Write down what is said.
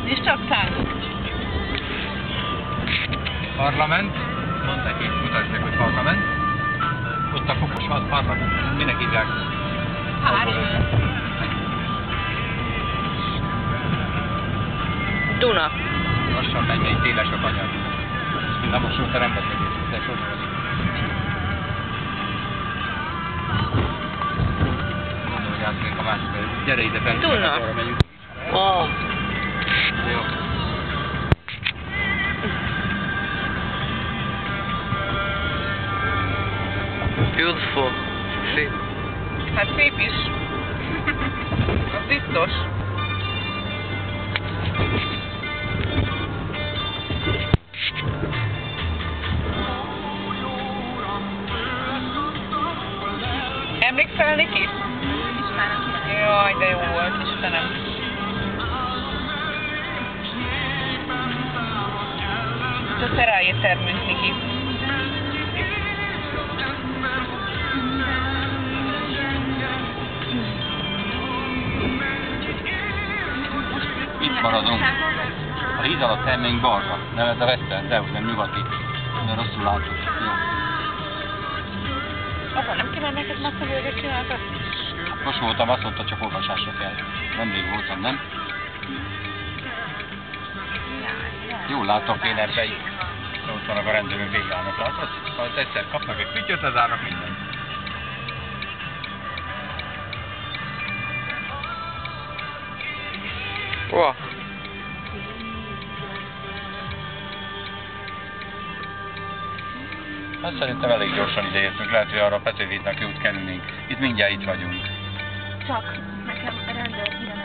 És csak szánk. Parlament. Mondd neki, mutasd meg, hogy parlament. Ott a fokos van, parlament. Minek hívják? Hári. Duna. Lassan megy, egy téles a kanyar. Na most ott a rendezkedés, de sosem az. Mondom, hogy átmegyünk a másik. Gyere ide fel, Duna. arra megyünk. Oh. Jó. Beautiful. Szép. Hát szép is. Az biztos. Emlékszel, Niki? Jaj, de jó volt, Istenem. Itt a szerájé termünk, Niki. Itt maradunk. A híd alatt elmenjünk balra. Nem ez a Veszter, de nem nyugati. De rosszul látod. Jó. Apa, nem kéne neked masszavőget csináltak? Most voltam, azt mondta, csak olvasásra kell. Vendég voltam, nem? Jól látok én ebbe. Ott vannak a rendőrök, végállnak, látod? Ha egyszer kapnak egy fütyöt, az árnak mindent. Wow. Hát szerintem elég gyorsan ideértünk, lehet, hogy arra a Petőfi hídnak jót kerülnénk. Itt mindjárt itt vagyunk. Csak nekem a rendőr